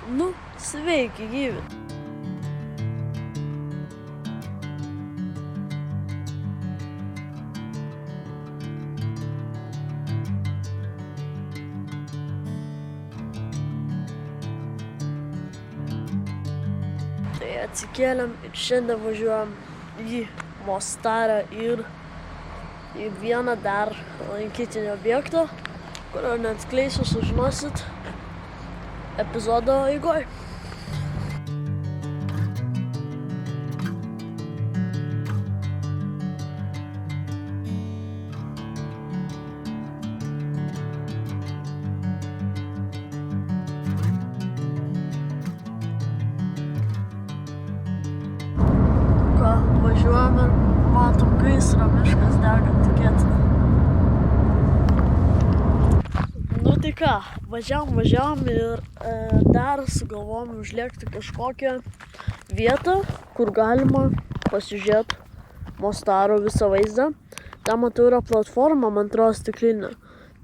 Nu, sveiki, gyvi. Tai atsikėlėm ir šiandien važiuojam į Mostarą ir į vieną dar lankytinį objektą, kurio neatskleisiu, sužinosit epizodo eigoj. Važiuojam ir matom gaisrą, miškas dega, tikėtina. Nu tai ką, važiavom ir dar sugalvom užlėkti kažkokią vietą, kur galima pasižiūrėti Mostaro visą vaizdą. Ten matau yra platforma, man atrodo, stiklinė.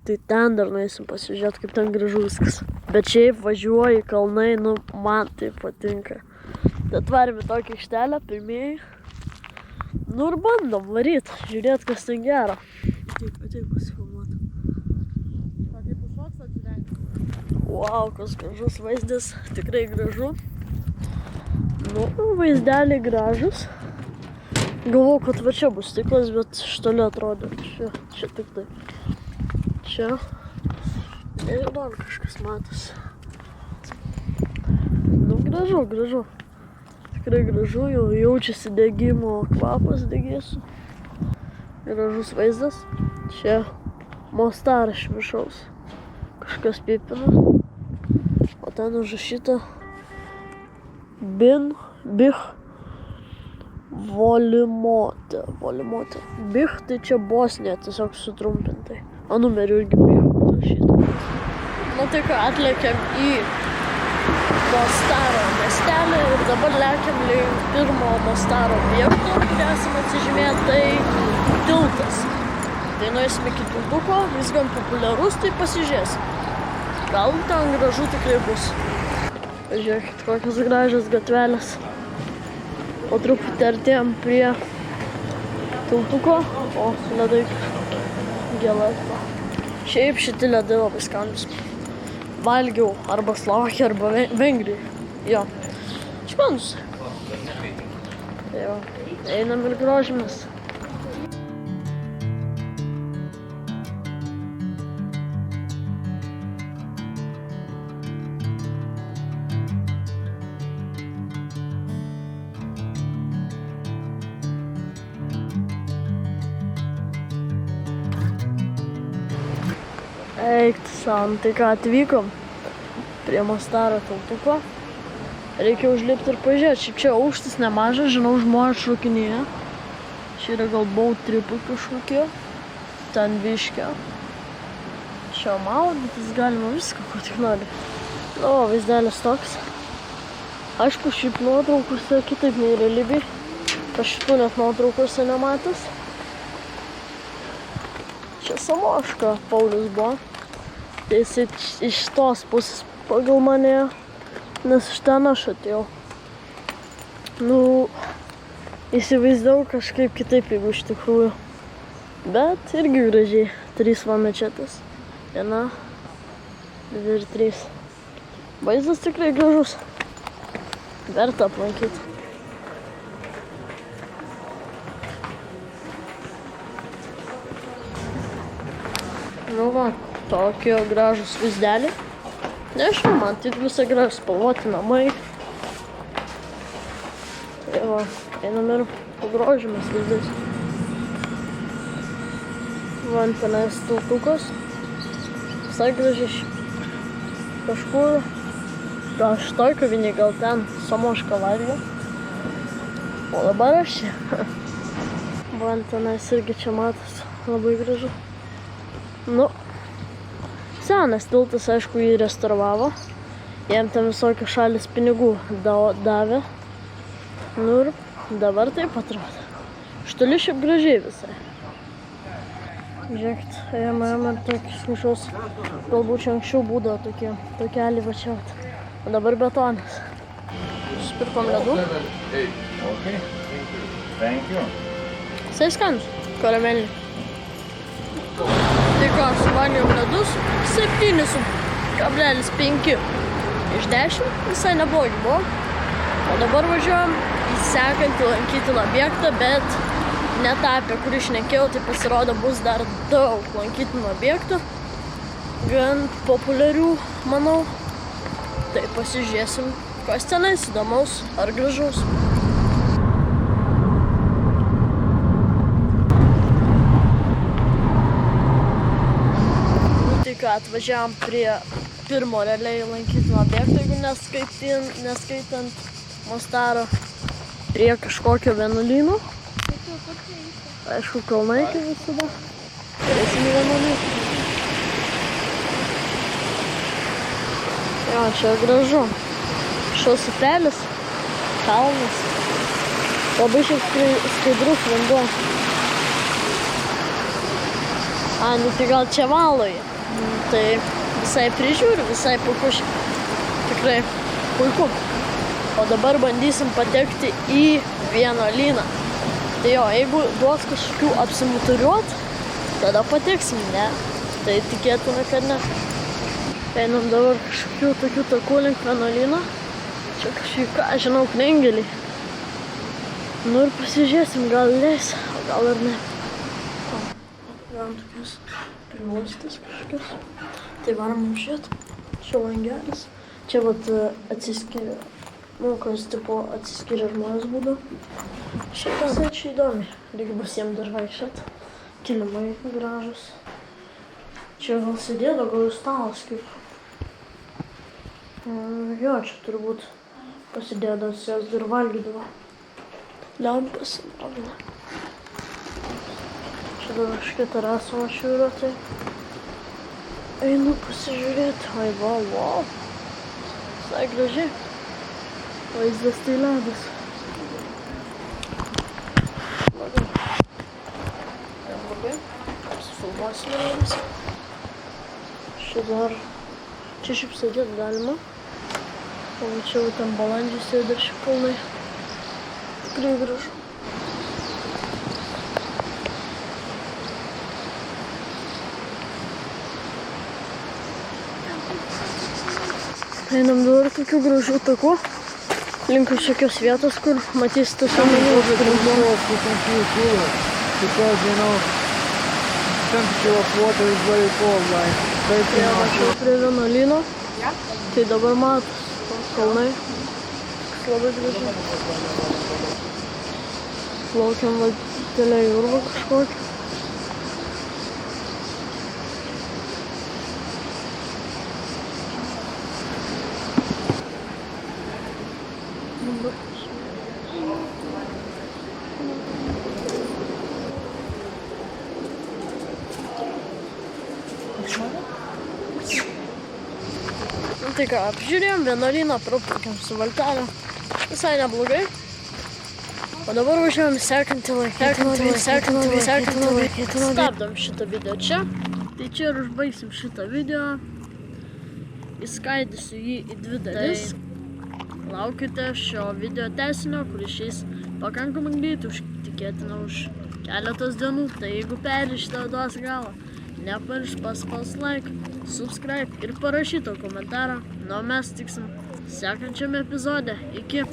Tai ten dar nueisim pasižiūrėti, kaip ten gražu viskas. Bet šiaip važiuoji kalnai, nu man tai patinka. Tai atvarėm į tokią aikštelę, pirmieji. Nu ir bandom varyt, žiūrėt, kas ten gero. Ateik pasifilmuoti. Kaip užšoks atžiūrėti. Wow, kas gražus vaizdas, tikrai gražu. Nu, vaizdeliai gražus. Galvojau, kad va čia bus stiklas, bet štali atrodo. Čia tik tai. Čia. Ir dar kažkas matos. Nu, gražu. Tikrai gražu, jau jaučiasi degimo kvapas degėsiu. Gražus vaizdas. Čia Mostaras iš viršaus. Kažkas pipina. O ten užrašyta Bih Volimote. Bih tai čia Bosnija, tiesiog sutrumpintai. O numeriu irgi Bih užrašyta. Nu tai ką, atlėkėm į Mostaro miestelį ir dabar lekiam link pirmo Mostaro objekto, kurį esam atsižymėję, tai tiltas. Tai nueisim iki tiltuko, jis gan populiarus, tai pasižiūrėsim. Gal ten gražu tikrai bus. Žiūrėkit, kokios gražios gatvelės. O truputį artėjom prie tiltuko, o ledai gėlai. Šiaip šiti ledai labai skandus. Valgiau arba Slovakija, arba Vengrija. Jo. Španus. Tai va, einam ir grožimės. Eikti san, tai ką, atvykom prie Mostaro tiltuko. Reikia užlipti ir pažiūrėti. Šiaip čia aukštis nemažas, žinau, žmonės šokinėja. Čia yra galbūt tripai kažkokie. Ten viškia. Čia maudytis galima viską, ko tik nori. O, vaizdelis toks. Aišku, šiaip nuotraukose kitaip nei realybėj. Aš šitų net nuotraukose nematęs. Čia Samoška Paulius buvo. Tai jisai iš tos pusės pagal mane, nes iš ten aš atėjau. Nu, įsivaizdavau kažkaip kitaip, jeigu iš tikrųjų. Bet irgi gražiai. 3 va mečetės. 1, 2 ir 3. Vaizdas tikrai gražus. Verta aplankyti. Nu va, tokie gražus vaizdelį. Nežinau, man tik visą gražų spalvoti namai. Tai va, einam ir pagrožimės vaizdais. Va, tenais tiltukas. Visai gražiai. Kažkur šitoj kavinėj, gal ten Samoška valgė. O dabar aš čia. Va, tenais irgi čia matos. Labai gražu. Nu, senas tiltas, aišku, jį restauravavo. Jam ten visokios šalis pinigų davė. Nu ir dabar taip atrodo. Štali šiaip gražiai visai. Žiūrėkit, ėjom ir tokius kažkoks, galbūt čia anksčiau būdavo tokie, tokelį va čia. O dabar betonas. Supirkom ledų. Okay. Thank you. Jisai skanus, karamelį. Tai ką, suvalgiau ledus 7,5 iš 10, visai neblogi buvo. O dabar važiuojam į sekantį lankytiną objektą, bet ne tą, apie kurį šnekėjau, tai pasirodo bus dar daug lankytinų objektų. Gan populiarių, manau. Tai pasižiūrėsim, kas tenais įdomaus ar gražaus. Tai ką, atvažiavom prie pirmo realiai lankytino objekto, jeigu neskaitant Mostaro, prie kažkokio vienuolyno. Aišku, kalnai kaip visada. Turėsim į vienuolyną. Jo, čia gražu. Šios upelis, kalnas. Labai šiek skaidrus vanduo. Nu tai gal čia valoje. Tai visai prižiūriu, visai puiku. Tikrai puiku. O dabar bandysim patekti į vienuolyną. Tai jo, jeigu duos kažkokių apsimuturiuot, tada pateksim, ne? Tai tikėtume, kad ne. Einam dabar kažkokių tokių takų link vienuolyno. Čia kažkaip, ką žinau, knengeliai. Nu ir pasižiūrėsim, gal leis, o gal ir ne. Galim tokius priuostis kažkokius. Tai varom žiūrėt. Čia langelis. Čia vat atsiskiria, kas tipo atsiskiria žmonės būdu. Šiaip visai čia įdomi. Reikia bus jiem dar vaikščiot. Kilimai gražus. Čia gal sėdėdo, gal ir stalas kaip. Jo, čia turbūt pasidėdas jos dar valgydavo. Lempas, ne. Čia dar kažkokia terasa mačiau yra, tai einu pasižiūrėti. Oi, wow. Visai gražiai. Vaizdas tai ledas. Labai. Apsifilmuosime jiems. Čia šiaip sėdėt galima. Pamačiau, ten balandžiai sėdi ir šiaip kalnai. Tikrai gražu. Einam dabar tokių gražių takų. Link kažkokios vietos, kur matysite sumenį. Because, you know, temperature of water is very cold, like 13 Važiuoju prie vienuolyno. Tai dabar matos kalnai. Labai gražiai. Plaukiam didelę jūrą kažkokią. Tai ką, apžiūrėjom vienuolyną, praplaukiam su valtelė. Visai neblogai. O dabar važiuojam sekantį laikytiną. Stabdom šitą video čia. Tai čia ir užbaigsim šitą video. Įskaidysiu jį į 2 dalis. Laukite šio video tęsinio, kuris išeis pakankamai greitai, tikėtina už keletos dienų. Tai jeigu perrišite laidos galą, nepamiršk paspausti like, subscribe ir parašyti komentarą. Nu, mes tiksim sekančiame epizode. Iki.